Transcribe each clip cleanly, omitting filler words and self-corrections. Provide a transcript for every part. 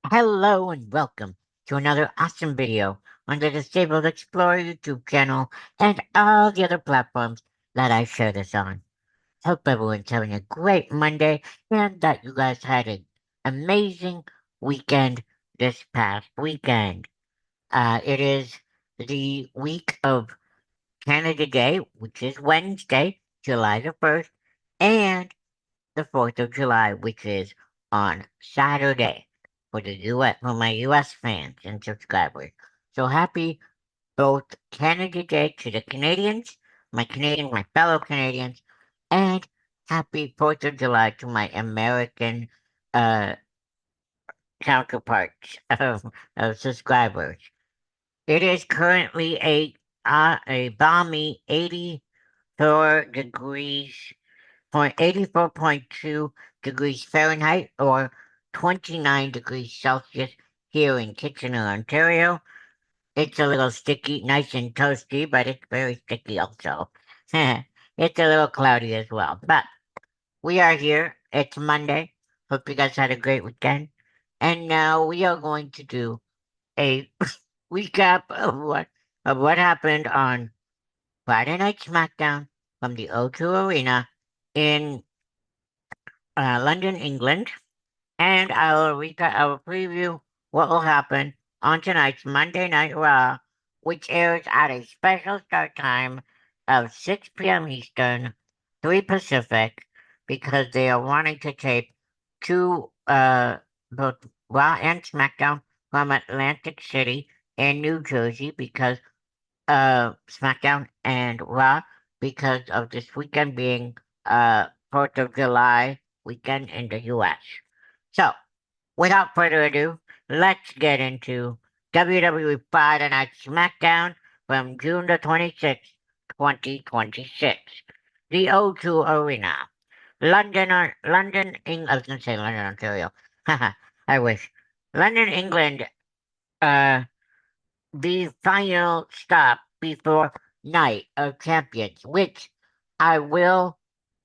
Hello and welcome to another awesome video on the Disabled Explorer YouTube channel and all the other platforms that I share this on. Hope everyone's having a great Monday and that you guys had an amazing weekend this past weekend. It is the week of Canada Day, which is Wednesday, July the 1st, and the 4th of July, which is on Saturday for the for my US fans and subscribers. So happy both Canada Day to the Canadians, my fellow Canadians, and happy 4th of July to my American uh, counterparts of subscribers. It is currently a balmy 84 degrees 84.2 degrees Fahrenheit or 29 degrees Celsius here in Kitchener, Ontario. It's a little sticky, nice and toasty, but it's very sticky also. It's a little cloudy as well. But we are here. It's Monday. Hope you guys had a great weekend. And now we are going to do a recap of what happened on Friday Night SmackDown from the O2 Arena in London, England, and I will preview what will happen on tonight's Monday Night Raw, which airs at a special start time of 6 p.m. Eastern, 3 Pacific, because they are wanting to tape two both Raw and SmackDown from Atlantic City and New Jersey because SmackDown and Raw because of this weekend being 4th of July weekend in the US. So, without further ado, let's get into WWE Friday Night SmackDown from June the 26th, 2026. The O2 Arena. I was going to say London, Ontario. Haha, I wish. London, England, uh, the final stop before Night of Champions, which I will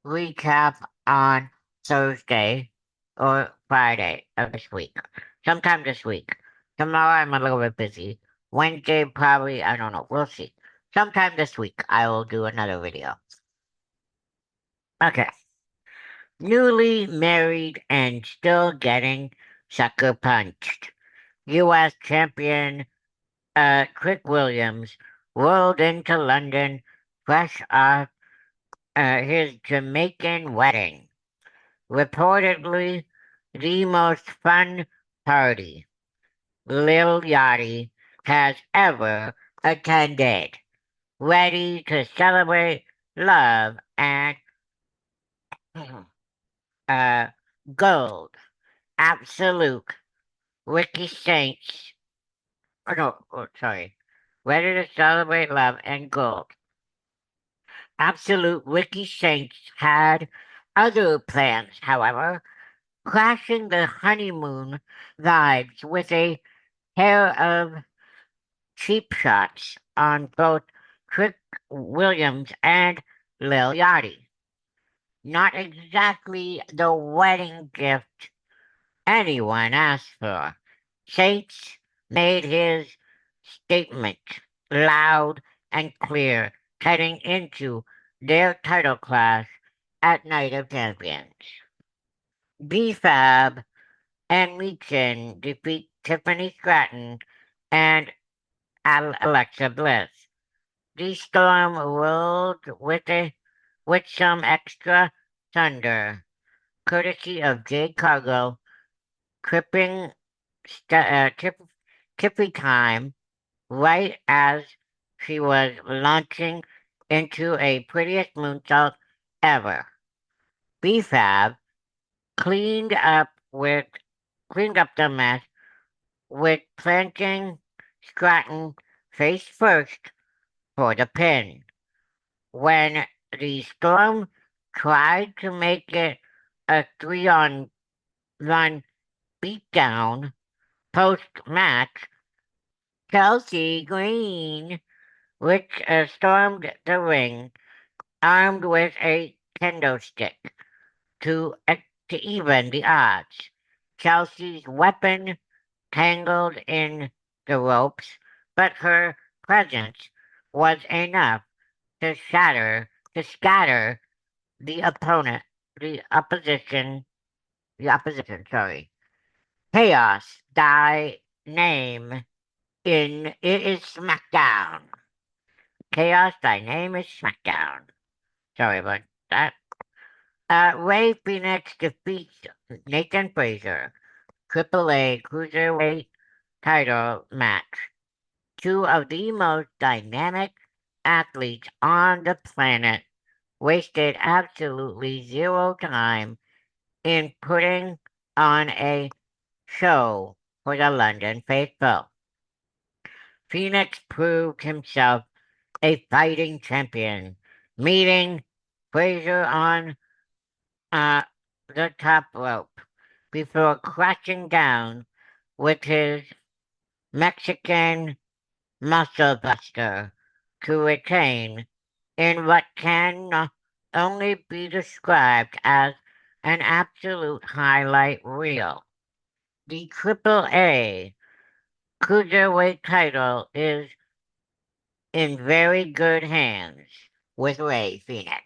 recap on Thursday or Friday of this week. Sometime this week. Tomorrow I'm a little bit busy. Wednesday, probably, I don't know. We'll see. Sometime this week I will do another video. Okay. Newly married and still getting sucker punched. U.S. champion Trick Williams rolled into London fresh off his Jamaican wedding. Reportedly the most fun party Lil Yachty has ever attended. Ready to celebrate love and uh, gold. Absolute Ricky Saints. Oh, no, sorry. Ready to celebrate love and gold. Absolute Ricky Saints had other plans, however, crashing the honeymoon vibes with a pair of cheap shots on both Trick Williams and Lil Yachty. Not exactly the wedding gift anyone asked for. Saints made his statement loud and clear heading into their title clash at Night of Champions. B-Fab and Meechin defeat Tiffany Stratton and Alexa Bliss. The Storm rolled with some extra thunder, courtesy of Jade Cargo, tripping Tiffy time right as she was launching into a prettiest moonsault ever. B-Fab cleaned up with cleaned up the mess with planting Stratton face first for the pin. When the Storm tried to make it a 3-on-1 beatdown post-match, Chelsea Green, which stormed the ring armed with a kendo stick to even the odds. Chelsea's weapon tangled in the ropes, but her presence was enough to scatter the opponent, the opposition, sorry. Chaos, thy name in it is SmackDown. Chaos, thy name is SmackDown. Sorry about that. Ray Phoenix defeats Nathan Frazer. AAA Cruiserweight title match. Two of the most dynamic athletes on the planet wasted absolutely zero time in putting on a show for the London faithful. Phoenix proved himself a fighting champion, meeting Fraser on uh, the top rope before crashing down with his Mexican muscle buster to retain in what can only be described as an absolute highlight reel. The AAA Cruiserweight title is in very good hands with Ray Phoenix.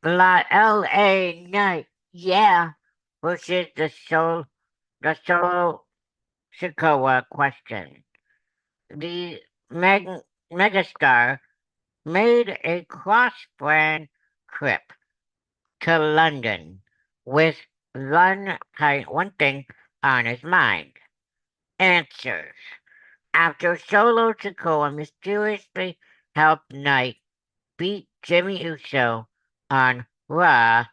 La LA Knight, yeah, versus the solo Sikoa question. The megastar made a cross-brand trip to London with one thing on his mind. Answers. After Solo Sikoa mysteriously helped Knight beat Jimmy Uso on Raw,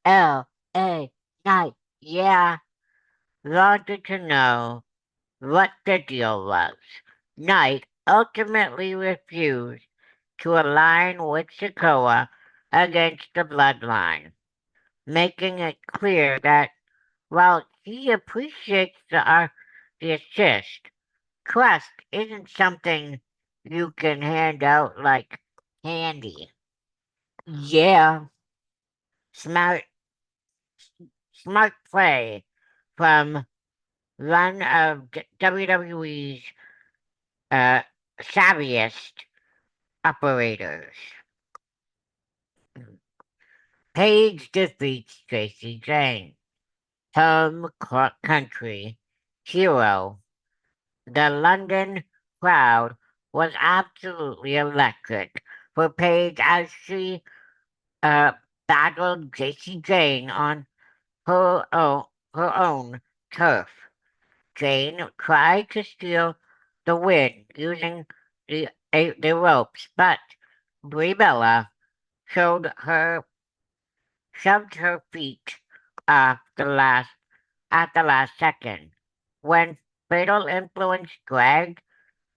L.A. Knight, yeah, wanted to know what the deal was. Knight ultimately refused to align with Sikoa against the bloodline, making it clear that while he appreciates the assist, trust isn't something you can hand out like candy. Yeah, smart, smart play from one of WWE's uh, savviest operators. Paige defeats Tracy Jane. Home country hero. The London crowd was absolutely electric for Paige as she uh, battled Tracy Jane on her own turf. Jane tried to steal the win using the ropes, but Brie Bella showed her shoved her feet off at the last second. When Fatal Influence dragged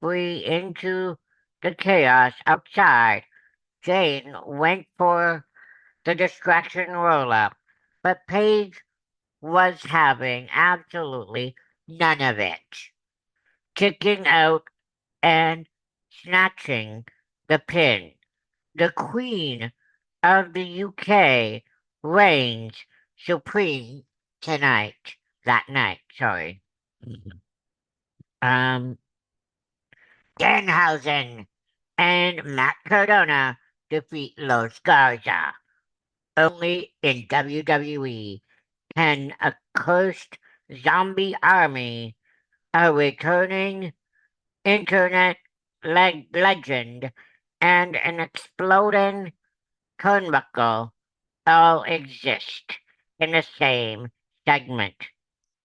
Brie into the chaos outside, Jane went for the distraction roll up, but Paige was having absolutely none of it, kicking out and snatching the pin. The Queen of the UK reigns supreme that night, sorry. Um, Danhausen and Matt Cardona defeat Los Garza. Only in WWE can a cursed zombie army, a returning internet legend, and an exploding turnbuckle all exist in the same segment.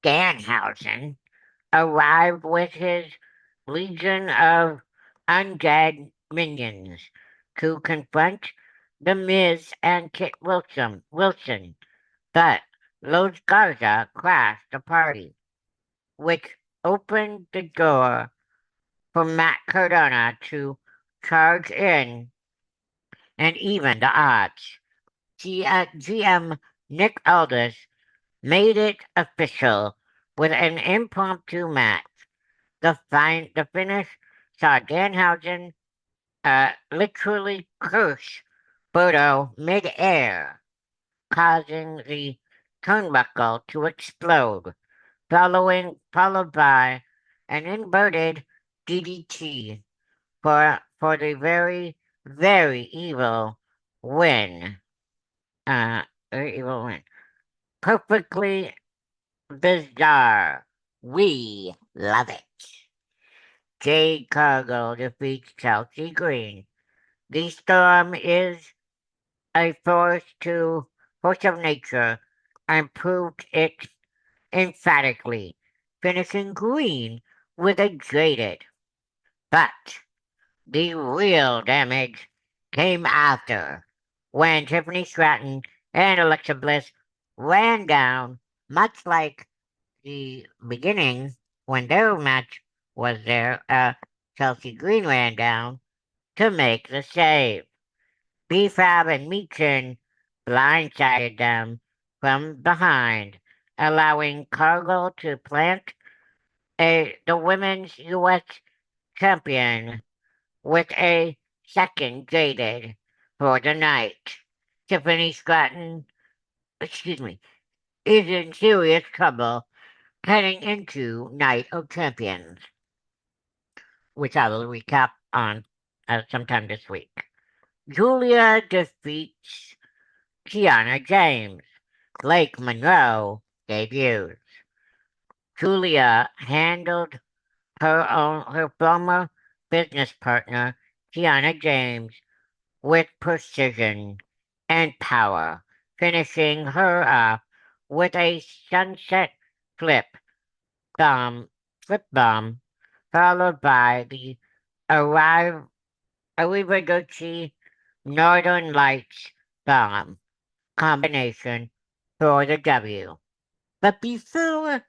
Danhausen arrived with his legion of undead minions to confront The Miz and Kit Wilson, but Los Garza crashed the party, which opened the door for Matt Cardona to charge in and even the odds. GM Nick Aldis made it official with an impromptu match. The finish saw Danhausen literally curse Bodo mid-air, causing the turnbuckle to explode, followed by an inverted DDT for the very, very evil win. Very evil win. Perfectly bizarre. We love it. Jade Cargill defeats Chelsea Green. The storm is a force of nature and proved it emphatically, finishing Green with a jaded. But the real damage came after, when Tiffany Stratton and Alexa Bliss ran down, much like the beginning when their match was there. Chelsea Green ran down to make the save. B-Fab and Meechin blindsided them from behind, allowing Cargill to plant the women's U.S. champion with a second jaded for the night. Tiffany Stratton, excuse me, is in serious trouble heading into Night of Champions, which I will recap on sometime this week. Julia defeats Kiana James. Blake Monroe debuts. Julia handled her former business partner, Kiana James, with precision and power, finishing her off with a sunset flip flip bomb, followed by the Arrivederci Northern Lights bomb combination for the W. But before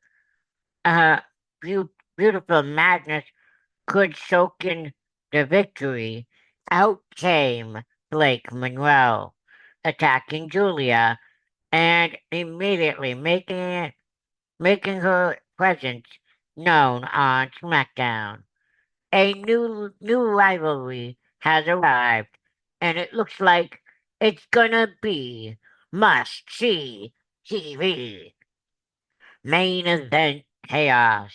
uh, Beautiful Madness could soak in the victory, out came Blake Monroe, attacking Julia and immediately making her presence known on SmackDown. A new rivalry has arrived, and it looks like it's gonna be must see TV. Main event chaos.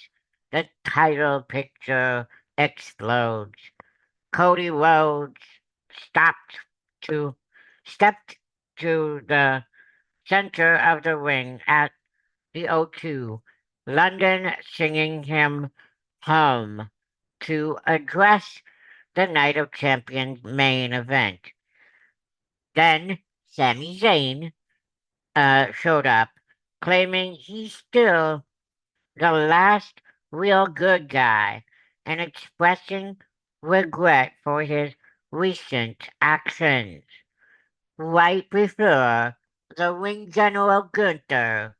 The title picture explodes. Cody Rhodes stopped to stepped to the center of the ring at the O2, London, singing him home to address the Night of Champions main event. Then Sami Zayn showed up, claiming he's still the last real good guy and expressing regret for his recent actions. Right before the ring general Gunther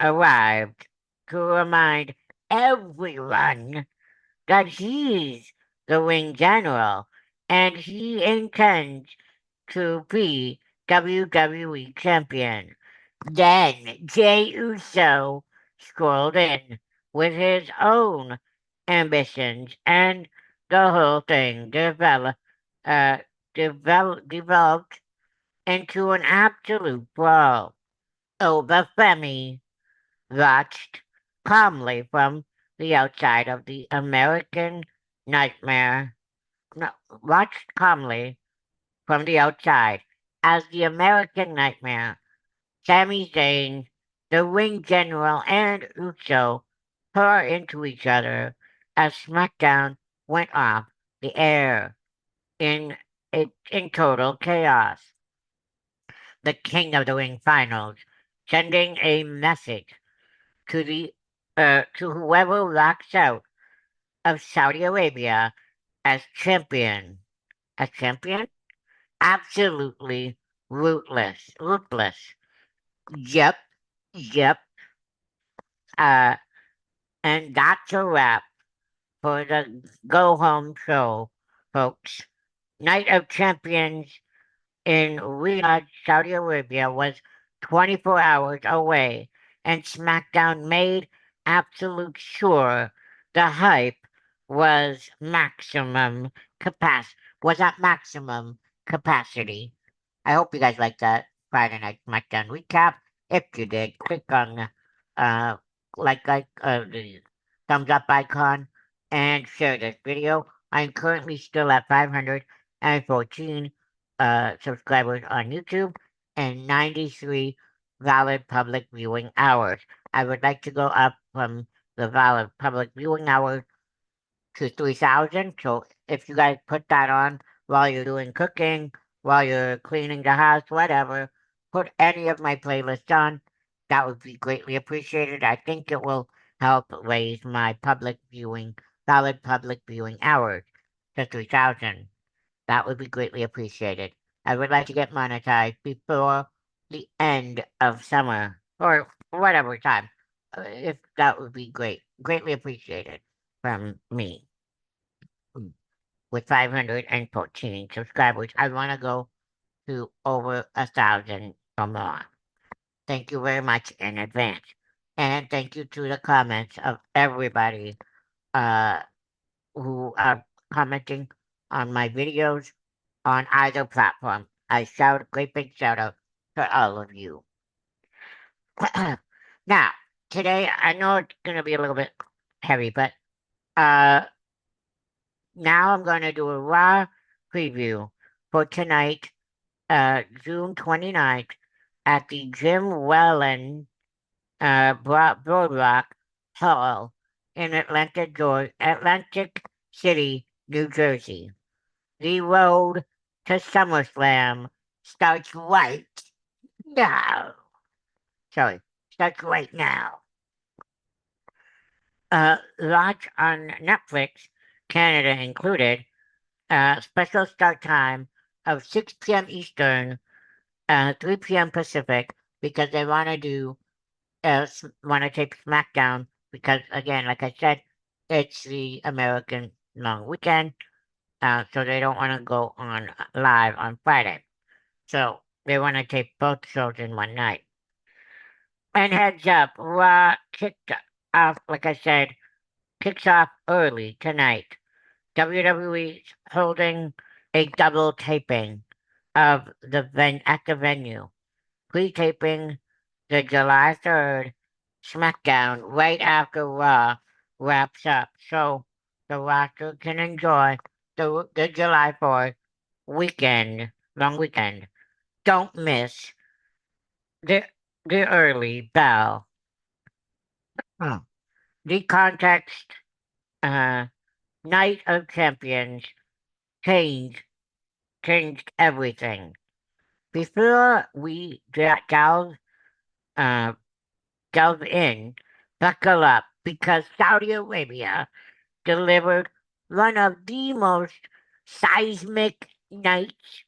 arrived to remind everyone that he's the ring general and he intends to be WWE champion. Then Jey Uso strolled in with his own ambitions, and the whole thing uh, developed into an absolute brawl. Oba Femi watched calmly from the outside of the American Nightmare. No, watched calmly from the outside as the American Nightmare, Sami Zayn, the Ring General, and Uso tore into each other as SmackDown went off the air in total chaos. The King of the Ring finals, sending a message to the to whoever walks out of Saudi Arabia as champion. As champion? Absolutely ruthless. Yep, yep. Uh, and that's a wrap for the Go Home show, folks. Night of Champions in Riyadh, Saudi Arabia was 24 hours away, and SmackDown made absolute sure the hype was was at maximum capacity. I hope you guys like that Friday Night SmackDown recap. If you did, click on uh, the thumbs up icon and share this video. I'm currently still at 514 subscribers on YouTube and 93 valid public viewing hours. I would like to go up from the valid public viewing hours to 3,000. So if you guys put that on while you're doing cooking, while you're cleaning the house, whatever, put any of my playlists on. That would be greatly appreciated. I think it will help raise my valid public viewing hours to 3,000. That would be greatly appreciated. I would like to get monetized before the end of summer or whatever time. If that would be great, greatly appreciated from me. With 514 subscribers, I want to go to over 1,000 or more. Thank you very much in advance. And thank you to the comments of everybody uh, who are commenting on my videos on either platform. Great big shout out to all of you. Now, today, I know it's going to be a little bit heavy, but uh, now I'm going to do a raw preview for tonight, June 29th, at the Jim Whelan Boardwalk Hall in Atlantic City, New Jersey. The road to SummerSlam starts right now. Sorry, starts right now. Launch on Netflix, Canada included. Special start time of 6 p.m. Eastern, 3 p.m. Pacific, because they want to tape SmackDown because, again, like I said, it's the American long weekend, so they don't want to go on live on Friday. So they want to tape both shows in one night. And heads up, Raw kicked off, like I said, kicks off early tonight. WWE's holding a double taping of at the venue, pre-taping the July 3rd SmackDown right after Raw wraps up, so the roster can enjoy the July 4th long weekend. Don't miss the the early bell. Oh. The context, uh, Night of Champions changed changed everything. Before we uh, delve in, buckle up because Saudi Arabia delivered one of the most seismic nights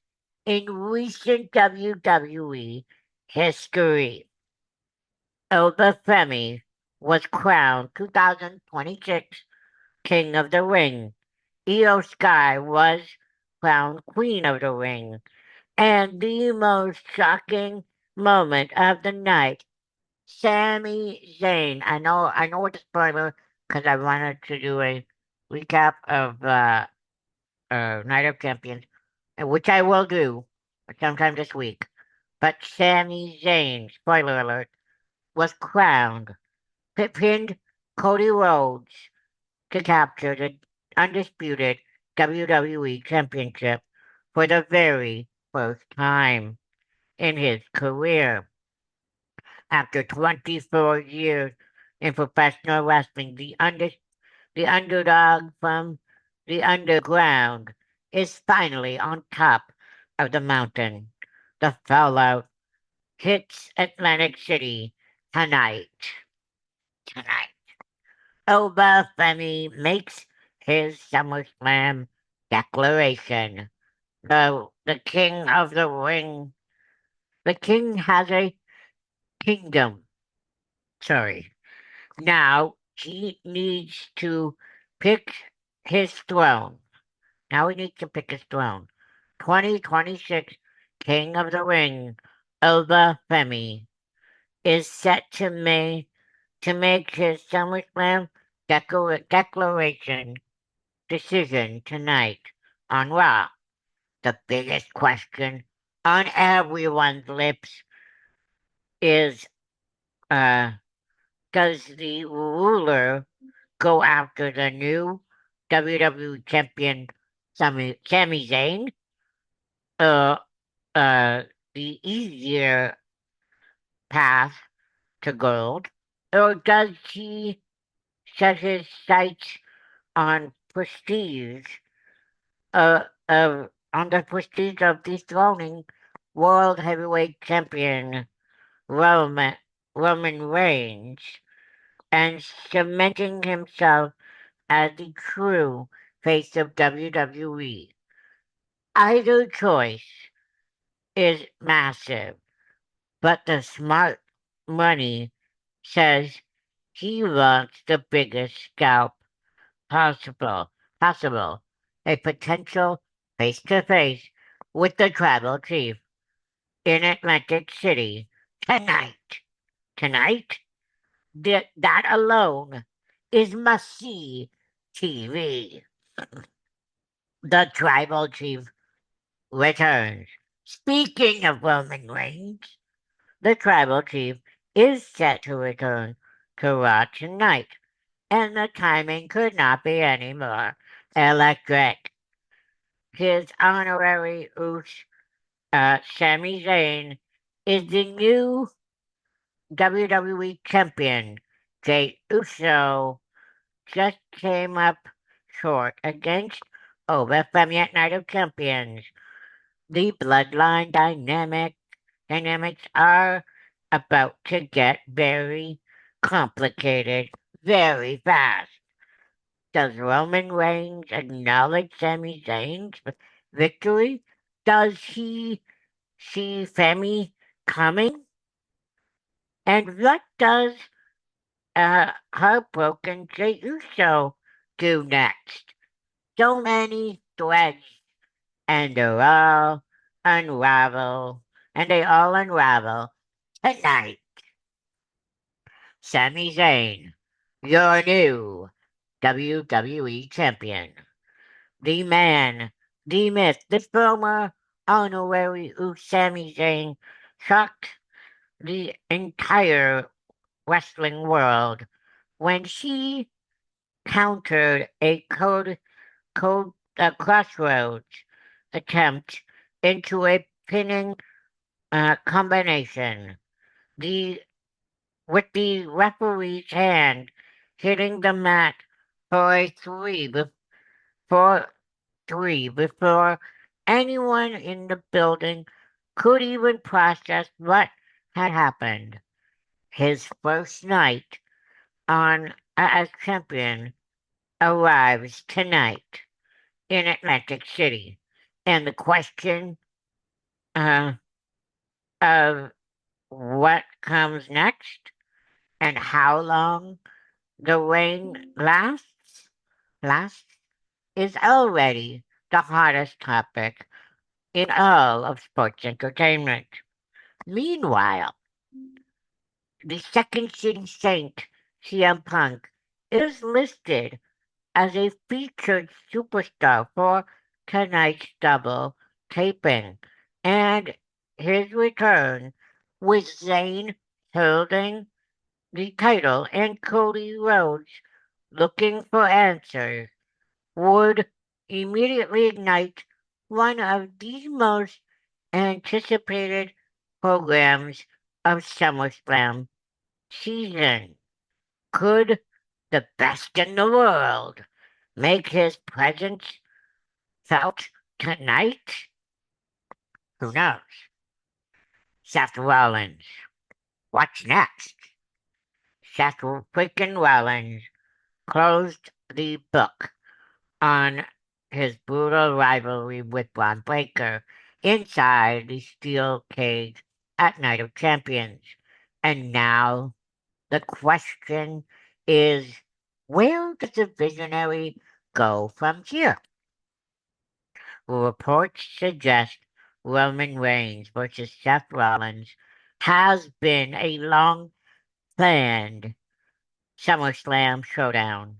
in recent WWE history. Elba Femi was crowned 2026 King of the Ring. Io Sky was crowned Queen of the Ring. And the most shocking moment of the night, Sami Zayn. I know it's a spoiler because I wanted to do a recap of Night of Champions, which I will do sometime this week. But Sami Zayn, spoiler alert, was crowned, pinned Cody Rhodes to capture the undisputed WWE Championship for the very first time in his career. After 24 years in professional wrestling, the underdog from the underground is finally on top of the mountain. The fallout hits Atlantic City tonight. Tonight. Oba Femi makes his SummerSlam declaration. The king of the ring. The king has a kingdom. Sorry. Now he needs to pick his throne. Now he needs to pick his throne. 2026 King of the Ring, Oba Femi, is set to make his SummerSlam declaration decision tonight on Raw. The biggest question on everyone's lips is does the ruler go after the new WWE champion Sami Zayn? Uh, uh, the easier path to gold? Or does he set his sights on prestige, on the prestige of dethroning World Heavyweight Champion Roman, Roman Reigns and cementing himself as the true face of WWE? Either choice is massive, but the smart money says he wants the biggest scalp possible, possible, a potential face-to-face with the tribal chief in Atlantic City tonight. Tonight? That alone is must-see TV. The tribal chief returns. Speaking of Roman Reigns, the tribal chief is set to return to Raw tonight, and the timing could not be any more electric. His honorary Ush, Sami Zayn, is the new WWE champion. Jay Uso just came up short against Oba from yet Night of Champions. The bloodline dynamics are about to get very complicated very fast. Does Roman Reigns acknowledge Sami Zayn's victory? Does he see Sami coming? And what does heartbroken Jey Uso do next? So many threads, and they all unravel tonight. Sami Zayn, your new WWE champion. The man, the myth, the former honorary Sami Zayn shocked the entire wrestling world when she countered a crossroads attempt into a pinning combination. The with the referee's hand hitting the mat for a for three before anyone in the building could even process what had happened. His first night on as champion arrives tonight in Atlantic City, and the question uh, of what comes next and how long the reign lasts is already the hottest topic in all of sports entertainment. Meanwhile, the second city saint, CM Punk, is listed as a featured superstar for tonight's double taping, and his return with Zayn holding the title and Cody Rhodes looking for answers would immediately ignite one of the most anticipated programs of SummerSlam season. Could the best in the world make his presence felt tonight? Who knows? Seth Rollins. What's next? Seth freaking Rollins closed the book on his brutal rivalry with Braun Breaker inside the steel cage at Night of Champions. And now the question is, where does the visionary go from here? Reports suggest Roman Reigns versus Seth Rollins has been a long planned SummerSlam showdown,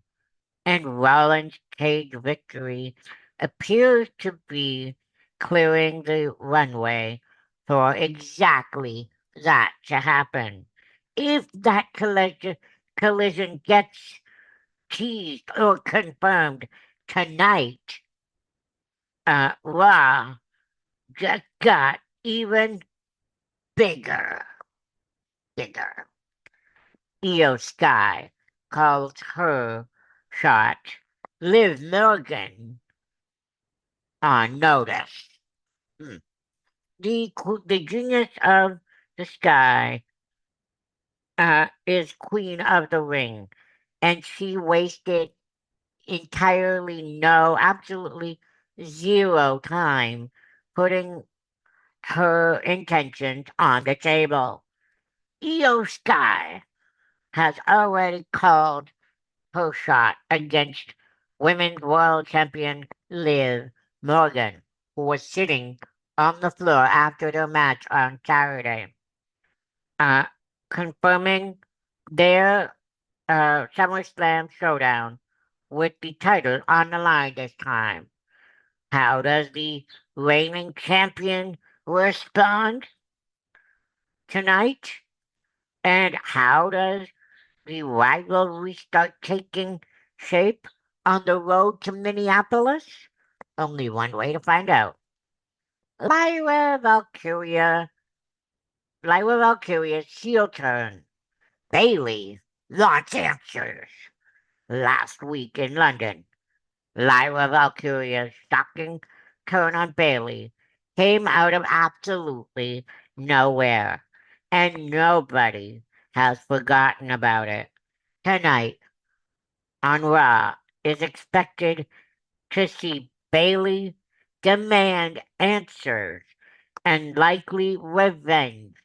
and Rollins' cage victory appears to be clearing the runway for exactly that to happen. If that collision gets teased or confirmed tonight, Raw just got even bigger. Bigger. Io Sky calls her shot. Liv Morgan on notice. Hmm. The genius of the sky is queen of the ring, and she wasted absolutely zero time putting her intentions on the table. Io Sky has already called her shot against Women's World Champion Liv Morgan, who was sitting on the floor after their match on Saturday, uh, confirming their SummerSlam showdown with the title on the line this time. How does the reigning champion respond tonight? And how does the rivalry start taking shape on the road to Minneapolis? Only one way to find out. Lyra Valkyria, Lyra Valkyria's heel turn. Bailey wants answers. Last week in London, Lyra Valkyria's shocking turn on Bailey came out of absolutely nowhere, and nobody has forgotten about it. Tonight on Raw is expected to see Bailey demand answers and likely revenge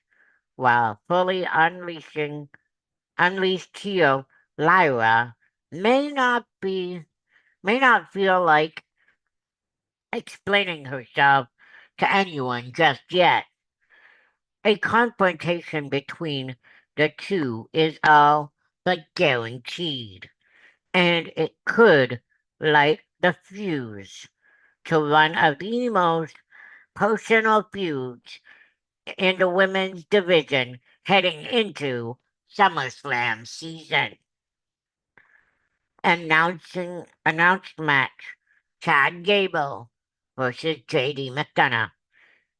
while fully unleashed heel Lyra may not be may not feel like explaining herself to anyone just yet. A confrontation between the two is all but guaranteed, and it could light the fuse to one of the most personal feuds in the women's division heading into SummerSlam season. Announced match Chad Gable versus JD McDonough.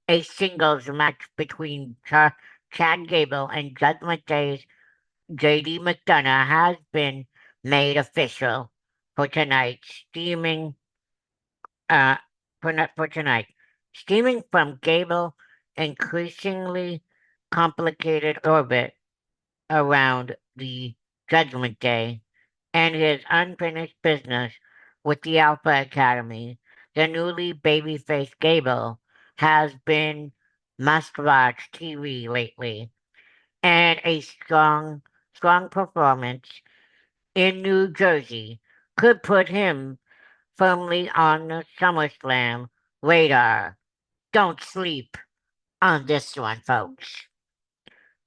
A singles match between Chad Gable and Judgment Day's JD McDonough has been made official for tonight's uh for tonight. Steaming from Gable increasingly complicated orbit around the Judgment Day and his unfinished business with the Alpha Academy, the newly babyface Gable has been must-watch TV lately, and a strong performance in New Jersey could put him firmly on the SummerSlam radar. Don't sleep on this one, folks.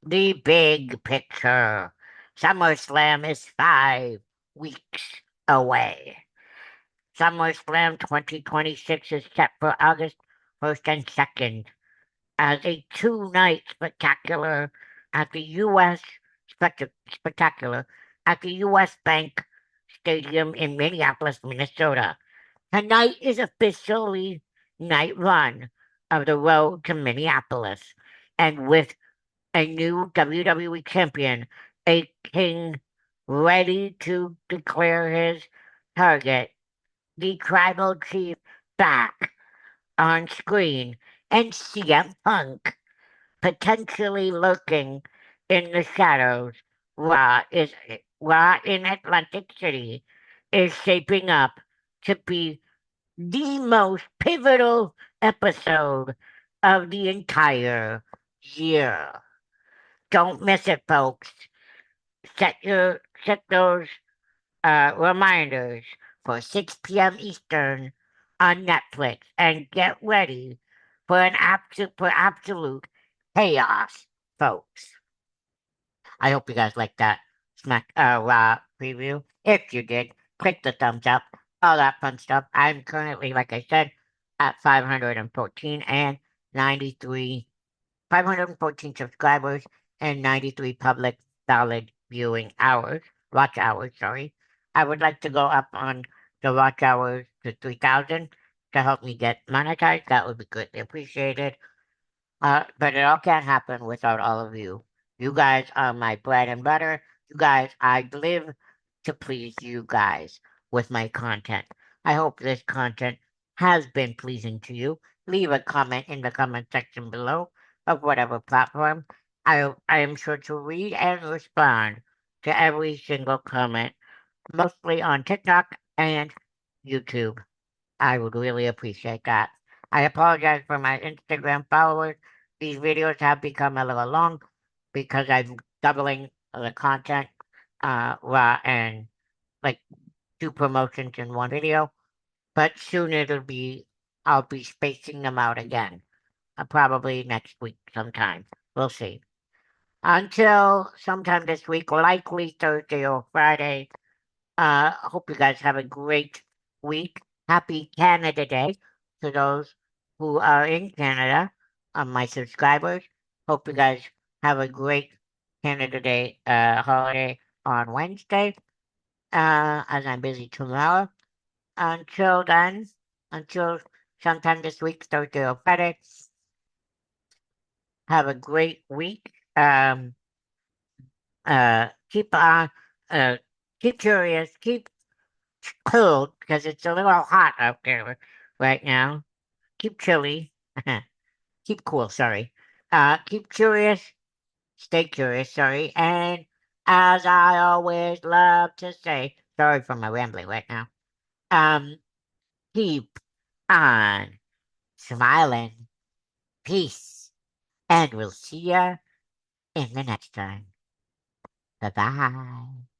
The big picture. SummerSlam is 5 weeks away. SummerSlam 2026 is set for August 1st and 2nd as a two-night at the U.S. Spectacular at the U.S. Bank Stadium in Minneapolis, Minnesota. Tonight is officially night one of the road to Minneapolis, and with a new WWE champion, a king ready to declare his target, the tribal chief back on screen, and CM Punk potentially lurking in the shadows. Raw in Atlantic City is shaping up to be the most pivotal episode of the entire year. Don't miss it, folks. Set those reminders for 6 p.m. Eastern on Netflix and get ready for absolute chaos, folks. I hope you guys liked that Raw preview. If you did, click the thumbs up, all that fun stuff. I'm currently, like I said, at 514 and 93 514 subscribers and 93 public solid viewing hours, watch hours, sorry. I would like to go up on the watch hours to 3,000 to help me get monetized. That would be greatly appreciated. But it all can't happen without all of you. You guys are my bread and butter. You guys, I live to please you guys with my content. I hope this content has been pleasing to you. Leave a comment in the comment section below of whatever platform. I am sure to read and respond to every single comment, mostly on TikTok and YouTube. I would really appreciate that. I apologize for my Instagram followers. These videos have become a little long because I'm doubling the content, and like two promotions in one video. But soon I'll be spacing them out again. Probably next week sometime. We'll see. Until sometime this week, likely Thursday or Friday. Hope you guys have a great week. Happy Canada Day to those who are in Canada, my subscribers. Hope you guys have a great Canada Day holiday on Wednesday, as I'm busy tomorrow. Until then, until sometime this week, Thursday or Friday, have a great week. Keep on, uh, keep curious, keep cold because it's a little hot out there right now. Keep chilly. Keep cool, sorry. Keep stay curious, sorry. And as I always love to say, sorry for my rambling right now. Um, keep on smiling. Peace. And we'll see ya in the next time. Bye bye.